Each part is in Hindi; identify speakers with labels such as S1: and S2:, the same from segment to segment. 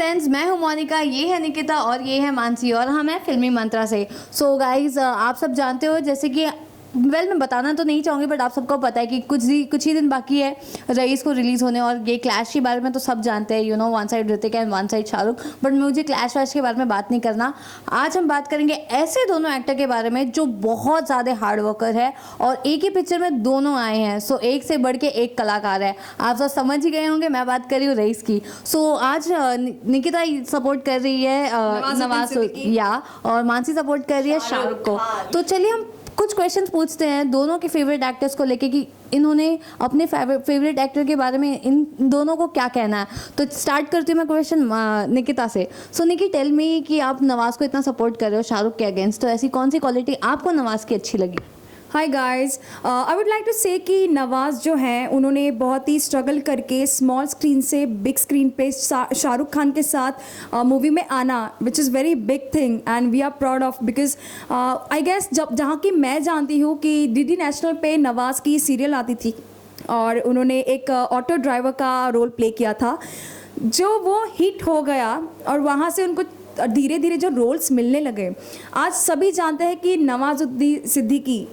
S1: फ्रेंड्स, मैं हूं मोनिका, ये है निकिता और ये है मानसी और हम हैं फिल्मी मंत्रा से। सो गाइज, आप सब जानते हो जैसे कि मैं बताना तो नहीं चाहूँगी बट आप सबको पता है कि कुछ ही दिन बाकी है रईस को रिलीज़ होने। और ये क्लैश के बारे में तो सब जानते हैं, you know, one side Hrithik and one side Shahrukh. But मुझे क्लैश वैश के बारे में बात नहीं करना। आज हम बात करेंगे ऐसे दोनों एक्टर के बारे में जो बहुत ज़्यादा हार्ड वर्कर है और एक ही पिक्चर में दोनों आए हैं। सो एक से बढ़ के एक कलाकार है। आप सब समझ ही गए होंगे, मैं बात कर रही हूँ रईस की। सो आज निकिता सपोर्ट कर रही है नवाज या और मानसी सपोर्ट कर रही है शाहरुख को। तो चलिए हम कुछ क्वेश्चंस पूछते हैं दोनों के फेवरेट एक्टर्स को लेके कि इन्होंने अपने फेवरेट एक्टर के बारे में इन दोनों को क्या कहना है। तो स्टार्ट करती हूँ मैं क्वेश्चन निकिता से। सो निकी, टेल मी कि आप नवाज को इतना सपोर्ट कर रहे हो शाहरुख के अगेंस्ट, तो ऐसी कौन सी क्वालिटी आपको नवाज की अच्छी लगी?
S2: Hi guys, I would like to say कि नवाज़ जो हैं उन्होंने बहुत ही स्ट्रगल करके स्मॉल स्क्रीन से बिग स्क्रीन पे शाहरुख खान के साथ मूवी में आना, which is very big thing and we are proud of. Because I guess जहाँ की मैं जानती हूँ कि डीडी नेशनल पे नवाज़ की सीरियल आती थी और उन्होंने एक ऑटो ड्राइवर का रोल प्ले किया था जो वो हिट हो गया और वहाँ से उनको धीरे धीरे जो रोल्स मिलने लगे। आज सभी जानते हैं कि नवाजुद्दीन सिद्दीकी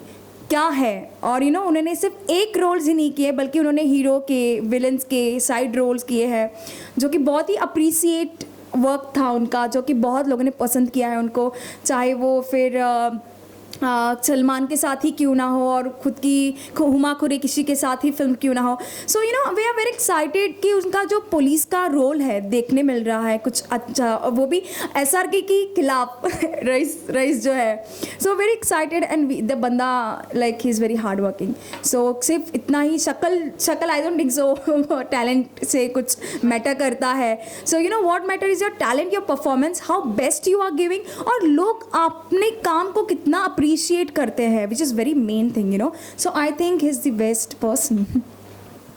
S2: क्या है और उन्होंने सिर्फ एक रोल्स ही नहीं किए बल्कि उन्होंने हीरो के, विलन्स के, साइड रोल्स किए हैं जो कि बहुत ही अप्रिसिएट वर्क था उनका, जो कि बहुत लोगों ने पसंद किया है उनको। चाहे वो फिर सलमान के साथ ही क्यों ना हो और खुद की हुमा कुरैशी के साथ ही फिल्म क्यों ना हो। So we are very excited कि उनका जो पुलिस का रोल है देखने मिल रहा है कुछ अच्छा, वो भी SRK के खिलाफ रईस जो है। So very excited and the बंदा like he is very hard working. So सिर्फ इतना ही शक्ल I don't think so talent से कुछ मैटर करता है। So what matter is your talent, your performance, how best you are giving और लोग अपने काम को कितना अप्रिशिएट करते हैं, which is very main thing, so I think he is the best person.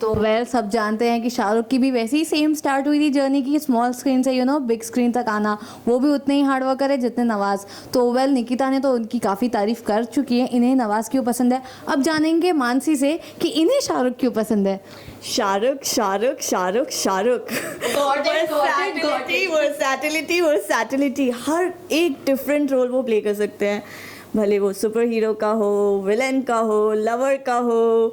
S1: तो वेल, सब जानते हैं कि शाहरुख की भी वैसे ही सेम स्टार्ट हुई थी जर्नी की, स्मॉल स्क्रीन से बिग स्क्रीन तक आना। वो भी उतने ही हार्ड वर्कर है जितने नवाज़। तो वेल, निकिता ने तो उनकी काफ़ी तारीफ कर चुकी है। इन्हें नवाज़ क्यों पसंद है, अब जानेंगे मानसी से कि इन्हें शाहरुख क्यों पसंद है।
S3: शाहरुख शाहरुख शाहरुख शाहरुख वर्सैटिलिटी, हर एक डिफरेंट रोल वो प्ले कर सकते हैं, भले वो सुपर हीरो का हो, विलन का हो, लवर का हो,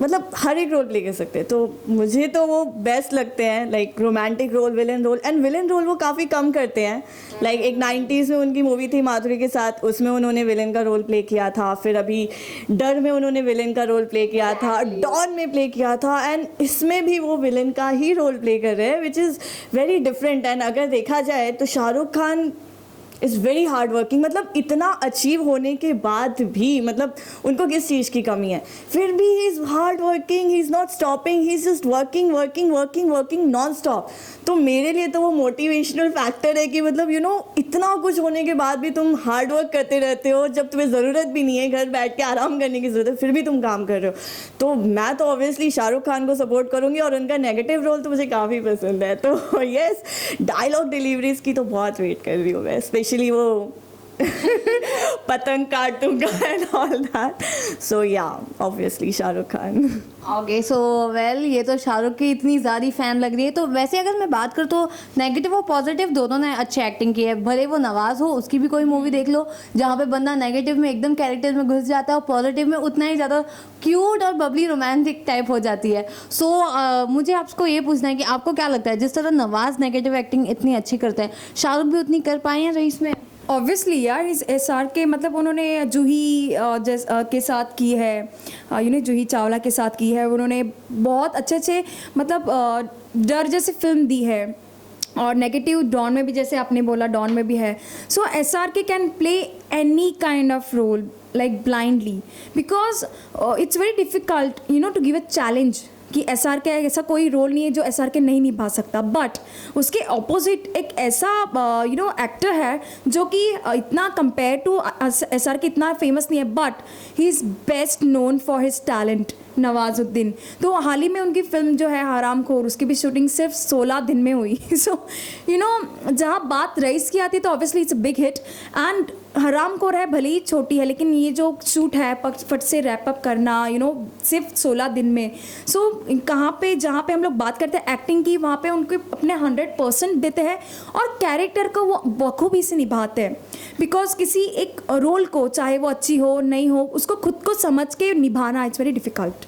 S3: मतलब हर एक रोल प्ले कर सकते हैं। तो मुझे तो वो बेस्ट लगते हैं, like romantic role, villain role. And villain role वो काफ़ी कम करते हैं। लाइक एक 90s में उनकी मूवी थी माधुरी के साथ, उसमें उन्होंने विलन का रोल प्ले किया था। फिर अभी डर में उन्होंने विलन का रोल प्ले किया था, डॉन में प्ले किया था, एंड इसमें भी वो विलन का ही रोल प्ले कर रहे हैं, which is very different. And अगर देखा जाए तो Shahrukh Khan is very hard working. मतलब इतना अचीव होने के बाद भी, मतलब उनको किस चीज़ की कमी है, फिर भी he is hard working, he is not stopping, he is just working working working working non stop. तो मेरे लिए तो वो मोटिवेशनल फैक्टर है कि मतलब इतना कुछ होने के बाद भी तुम हार्ड वर्क करते रहते हो, जब तुम्हें ज़रूरत भी नहीं है घर बैठ के आराम करने की ज़रूरत है, फिर भी तुम काम कर रहे हो। तो मैं तो ऑब्वियसली शाहरुख खान को सपोर्ट करूँगी और उनका नेगेटिव रोल तो मुझे काफ़ी पसंद है। तो येस, डायलॉग डिलीवरीज की तो बहुत वेट कर रही हूँ मैं, स्पेशली वो पतंग काटूंगा एंड ऑल दैट। सो या obviously Shahrukh Khan.
S1: Okay, so well, ये तो शाहरुख की इतनी ज़्यादा फैन लग रही है। तो वैसे अगर मैं बात करूँ तो नेगेटिव और पॉजिटिव दोनों ने अच्छी एक्टिंग की है। भले वो नवाज़ हो, उसकी भी कोई मूवी देख लो जहाँ पे बंदा नेगेटिव में एकदम कैरेक्टर में घुस जाता है और पॉजिटिव में उतना ही ज़्यादा क्यूट और बबली रोमांटिक टाइप हो जाती है। सो मुझे आपको ये पूछना है कि आपको क्या लगता है, जिस तरह नवाज़ नेगेटिव एक्टिंग इतनी अच्छी करते हैं, शाहरुख भी उतनी कर पाए हैं रईस में?
S2: ऑब्वियसली यार, इस SRK मतलब उन्होंने जूही के साथ की है, जूही चावला के साथ की है। उन्होंने बहुत अच्छे मतलब डर जैसी फिल्म दी है और नेगेटिव डॉन में भी, जैसे आपने बोला डॉन में भी है। So SRK can play any kind of role like blindly, because it's very difficult to give a challenge कि SRK ऐसा कोई रोल नहीं है जो SRK नहीं निभा सकता। बट उसके ऑपोजिट एक ऐसा एक्टर है जो कि इतना कंपेयर टू SRK इतना फेमस नहीं है, but he is best known for his talent, Nawazuddin. तो हाल ही में उनकी फिल्म जो है हरामखोर, उसकी भी शूटिंग सिर्फ 16 दिन में हुई। सो जहाँ बात रईस की आती है तो obviously it's a big hit. And Haraamkhor है, भले ही छोटी है, लेकिन ये जो शूट है फट से रैप अप करना सिर्फ 16 दिन में, सो कहाँ पे जहाँ पे हम लोग बात करते हैं एक्टिंग की, वहाँ पे उनको अपने 100% देते हैं और कैरेक्टर को वो बखूबी से निभाते हैं। बिकॉज किसी एक रोल को, चाहे वो अच्छी हो नहीं हो, उसको खुद को समझ के निभाना इट्स वेरी डिफ़िकल्ट।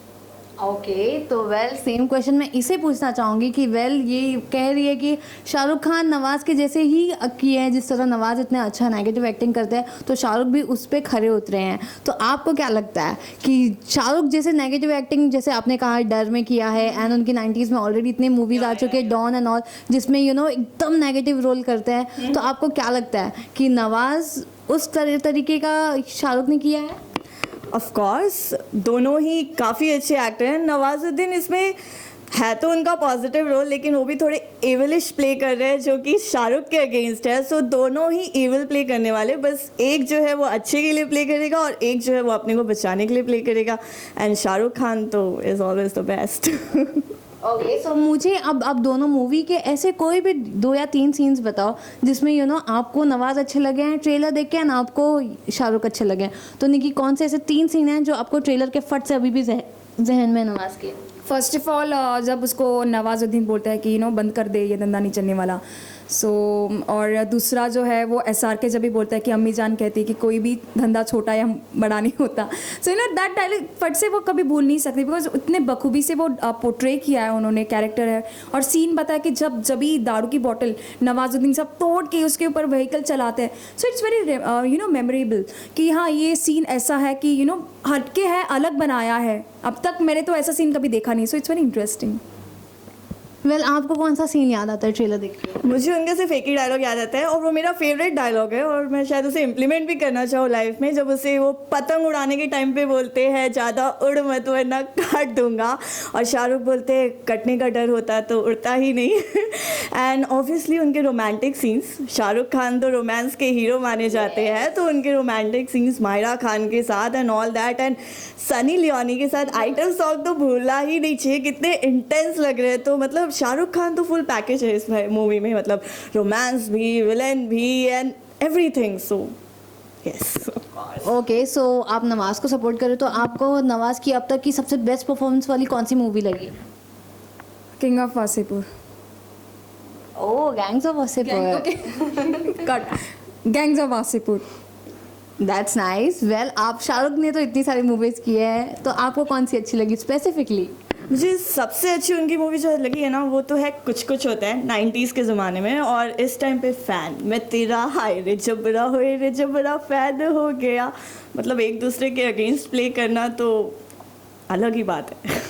S1: ओके, तो वेल सेम क्वेश्चन मैं इसे पूछना चाहूँगी कि ये कह रही है कि शाहरुख खान नवाज़ के जैसे ही किए हैं, जिस तरह नवाज़ इतने अच्छा नेगेटिव एक्टिंग करते हैं तो शाहरुख भी उस पर खरे उतरे हैं। तो आपको क्या लगता है कि शाहरुख जैसे नेगेटिव एक्टिंग, जैसे आपने कहा डर में किया है, एंड उनकी 90s में ऑलरेडी इतनी मूवीज़ आ चुके हैं, डॉन एंड ऑल, जिसमें एकदम नेगेटिव रोल करते हैं, तो आपको क्या लगता है कि नवाज़ उस तरीके का शाहरुख ने किया है?
S3: ऑफ कोर्स दोनों ही काफ़ी अच्छे एक्टर हैं। नवाजुद्दीन इसमें है तो उनका पॉजिटिव रोल, लेकिन वो भी थोड़े एविलिश प्ले कर रहे हैं जो कि शाहरुख के अगेंस्ट है। सो दोनों ही एविल प्ले करने वाले, बस एक जो है वो अच्छे के लिए प्ले करेगा और एक जो है वो अपने को बचाने के लिए प्ले करेगा। एंड शाहरुख खान तो is always the best.
S1: Okay, so मुझे अब दोनों मूवी के ऐसे कोई भी 2 या 3 सीन्स बताओ जिसमें आपको नवाज़ अच्छे लगे हैं ट्रेलर देख के, ना आपको शाहरुख अच्छे लगे हैं। तो निकी, कौन से ऐसे 3 सीन हैं जो आपको ट्रेलर के फट से अभी भी जहन में नवाज़ के?
S2: फर्स्ट ऑफ ऑल जब उसको नवाजुद्दीन बोलता है कि बंद कर दे, ये धंधा नहीं चलने वाला। सो और दूसरा जो है वो SRK जब भी बोलता है कि अम्मी जान कहती है कि कोई भी धंधा छोटा या बड़ा नहीं होता। सो दैट डायलॉग फट से वो कभी भूल नहीं सकती, बिकॉज इतने बखूबी से वो पोर्ट्रे किया है उन्होंने, कैरेक्टर है। और सीन बताया कि जब ही दारू की बोतल नवाजुद्दीन सब तोड़ के उसके ऊपर व्हीकल चलाते हैं। सो इट्स वेरी मेमोरेबल कि हाँ, ये सीन ऐसा है कि हटके है, अलग बनाया है। अब तक मैंने तो ऐसा सीन कभी देखा नहीं। So it's very interesting.
S1: Well आपको कौन सा सीन याद आता है ट्रेलर देख के?
S3: मुझे उनके सिर्फ एक ही डायलॉग याद आता है और वो मेरा फेवरेट डायलॉग है और मैं शायद उसे इम्प्लीमेंट भी करना चाहूँ लाइफ में। जब उसे वो पतंग उड़ाने के टाइम पे बोलते हैं ज़्यादा उड़ मत वरना काट दूंगा, और शाहरुख बोलते हैं कटने का डर होता तो उड़ता ही नहीं। एंड ऑब्वियसली उनके रोमांटिक सीन्स, शाहरुख खान तो रोमांस के हीरो माने जाते हैं, तो उनके रोमांटिक सीन्स मायरा खान के साथ and all that, and Sunny Leone के साथ आइटम सॉन्ग तो भूलना ही नहीं चाहिए, कितने इंटेंस लग रहे हैं। तो मतलब शाहरुख खान तो फुल पैकेज है इस मूवी में, मतलब रोमांस भी, विलेन भी and everything. So yes.
S1: Okay, so आप नवाज़ को सपोर्ट करें, तो आपको नवाज़ की अब तक की सबसे बेस्ट परफॉर्मेंस वाली कौन सी मूवी लगी?
S2: King of Wasseypur.
S1: Oh, gangs of Wasseypur.
S2: Gangs of Wasseypur.
S1: That's nice. Well आप, शाहरुख ने तो इतनी सारी मूवीज़ की है, तो आपको कौन सी अच्छी लगी स्पेसिफिकली?
S3: मुझे सबसे अच्छी उनकी मूवी जो लगी है ना, वो तो है कुछ कुछ होता है 90s के ज़माने में, और इस टाइम पे फ़ैन मैं तेरा हाय रे जबरा होए रे जबरा फ़ैन हो गया। मतलब एक दूसरे के अगेंस्ट प्ले करना तो अलग ही बात है।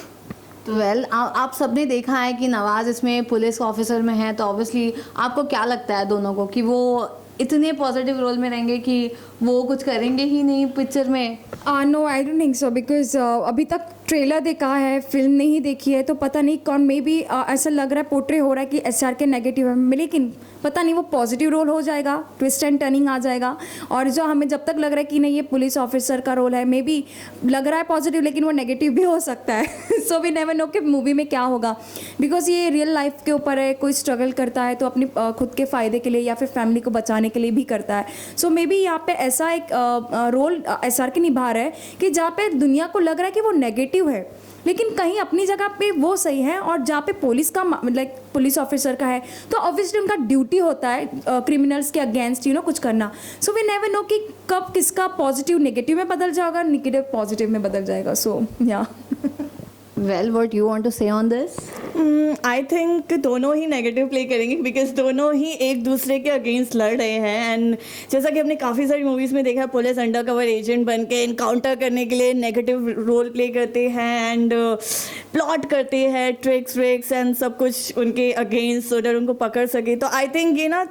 S1: तो वेल आप सबने देखा है कि नवाज़ इसमें पुलिस ऑफिसर में है, तो ऑब्वियसली आपको क्या लगता है दोनों को कि वो इतने पॉजिटिव रोल में रहेंगे कि वो कुछ करेंगे ही नहीं पिक्चर में?
S2: No, I don't think so, because अभी तक ट्रेलर देखा है, फिल्म नहीं देखी है, तो पता नहीं कौन, मे बी ऐसा लग रहा है, पोर्ट्रे हो रहा है कि SRK नेगेटिव है, लेकिन पता नहीं वो पॉजिटिव रोल हो जाएगा, ट्विस्ट एंड टर्निंग आ जाएगा। और जो हमें जब तक लग रहा है कि नहीं ये पुलिस ऑफिसर का रोल है, मे बी लग रहा है पॉजिटिव, लेकिन वो नेगेटिव भी हो सकता है। सो वी नेवर नो कि मूवी में क्या होगा, बिकॉज ये रियल लाइफ के ऊपर है। कोई स्ट्रगल करता है तो अपनी खुद के फ़ायदे के लिए या फिर फैमिली को बचाने के लिए भी करता है। सो मे बी यहाँ पे ऐसा एक रोल SRK निभा रहा है कि जहाँ पे दुनिया को लग रहा है कि वो नेगेटिव है, लेकिन कहीं अपनी जगह पे वो सही है। और जहाँ पे पुलिस का लाइक पुलिस ऑफिसर का है, तो ऑब्वियसली उनका ड्यूटी होता है क्रिमिनल्स के अगेंस्ट कुछ करना। सो वी नेवर नो कि कब किसका पॉजिटिव नेगेटिव में बदल जाएगा, नेगेटिव पॉजिटिव में बदल जाएगा। सो या
S1: well what you want to say on this?
S3: I think दोनों ही नेगेटिव प्ले करेंगे, बिकॉज दोनों ही एक दूसरे के अगेंस्ट लड़ रहे हैं। एंड जैसा कि हमने काफ़ी सारी मूवीज़ में देखा है, पुलिस अंडर कवर एजेंट बन के इनकाउंटर करने के लिए नेगेटिव रोल प्ले करते हैं एंड प्लॉट करते हैं, ट्रिक्स एंड सब कुछ उनके अगेंस्ट, सो दैट उनको पकड़ सके। तो आई थिंक ये ना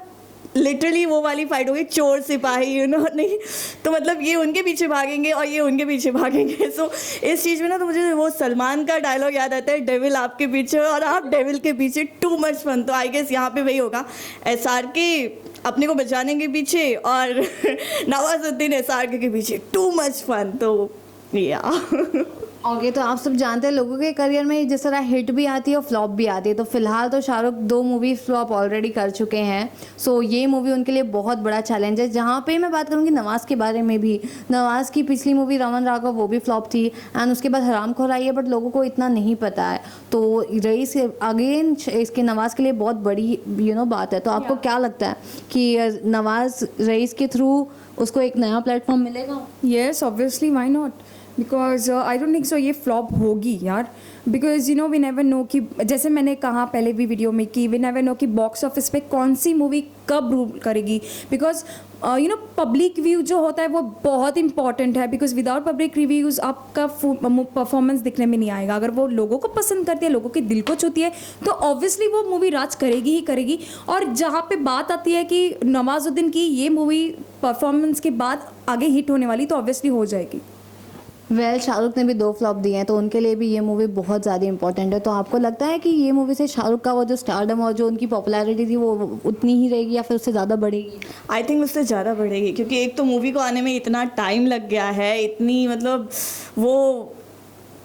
S3: लिटरली वो वाली फाइट होगी, चोर सिपाही नहीं, तो मतलब ये उनके पीछे भागेंगे और ये उनके पीछे भागेंगे। सो इस चीज़ में ना तो मुझे वो सलमान का डायलॉग याद आता है, डेविल आपके पीछे और आप डेविल के पीछे, टू मच फन। तो आई गेस यहाँ पे वही होगा, SRK अपने को बचाने के पीछे और नवाजुद्दीन SRK के पीछे, टू मच फन। तो या
S1: ओके, तो आप सब जानते हैं लोगों के करियर में जिस तरह हिट भी आती है और फ्लॉप भी आती है, तो फिलहाल तो शाहरुख 2 मूवी फ्लॉप ऑलरेडी कर चुके हैं। सो ये मूवी उनके लिए बहुत बड़ा चैलेंज है। जहाँ पे मैं बात करूँगी नवाज़ के बारे में भी, नवाज़ की पिछली मूवी रमन राघव वो भी फ्लॉप थी एंड उसके बाद हरामखोर आई है, बट लोगों को इतना नहीं पता है। तो रईस अगेन इसके नवाज़ के लिए बहुत बड़ी बात है। तो आपको क्या लगता है कि नवाज़ रईस के थ्रू उसको एक नया प्लेटफॉर्म मिलेगा?
S2: Yes, obviously, why not, because I don't think सो ये फ्लॉप होगी यार, बिकॉज वी नेवर नो कि जैसे मैंने कहा पहले भी वीडियो में कि वी नेवर नो कि बॉक्स ऑफिस पे कौन सी मूवी कब रूल करेगी, बिकॉज पब्लिक व्यू जो होता है वो बहुत इंपॉर्टेंट है, बिकॉज विदाउट पब्लिक रिव्यूज़ आपका परफॉर्मेंस दिखने में नहीं आएगा। अगर वो लोगों को पसंद करती है, लोगों के दिल को छूती है, तो ऑब्वियसली वो मूवी राज करेगी ही करेगी। और जहाँ पे बात आती है कि नवाजुद्दीन की ये मूवी परफॉर्मेंस के बाद आगे हिट होने वाली, तो ऑब्वियसली हो जाएगी।
S1: शाहरुख ने भी 2 फ्लॉप दिए हैं, तो उनके लिए भी ये मूवी बहुत ज़्यादा इंपॉर्टेंट है। तो आपको लगता है कि ये मूवी से शाहरुख का वो जो स्टारडम और जो उनकी पॉपुलैरिटी थी वो उतनी ही रहेगी या फिर उससे ज़्यादा बढ़ेगी?
S3: आई थिंक उससे ज़्यादा बढ़ेगी, क्योंकि एक तो मूवी को आने में इतना टाइम लग गया है, इतनी मतलब वो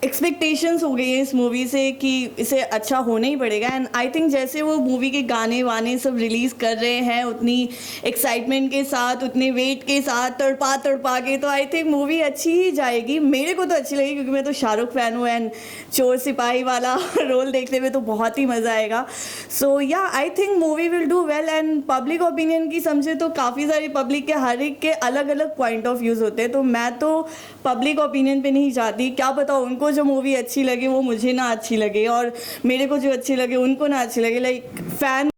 S3: एक्सपेक्टेशंस हो गई है इस मूवी से कि इसे अच्छा होना ही पड़ेगा। एंड आई थिंक जैसे वो मूवी के गाने वाने सब रिलीज़ कर रहे हैं उतनी एक्साइटमेंट के साथ, उतने वेट के साथ, तड़पा के, तो आई थिंक मूवी अच्छी ही जाएगी। मेरे को तो अच्छी लगी क्योंकि मैं तो शाहरुख फ़ैन हूँ एंड चोर सिपाही वाला रोल देखने में तो बहुत ही मज़ा आएगा। सो या I think movie will do well. And public opinion की समझे तो काफ़ी सारी पब्लिक के हर एक के अलग अलग पॉइंट ऑफ व्यूज़ होते हैं, तो मैं तो पब्लिक ओपिनियन पे नहीं जाती। क्या पता उनको जो मूवी अच्छी लगे वो मुझे ना अच्छी लगे, और मेरे को जो अच्छी लगे उनको ना अच्छी लगे। Like fan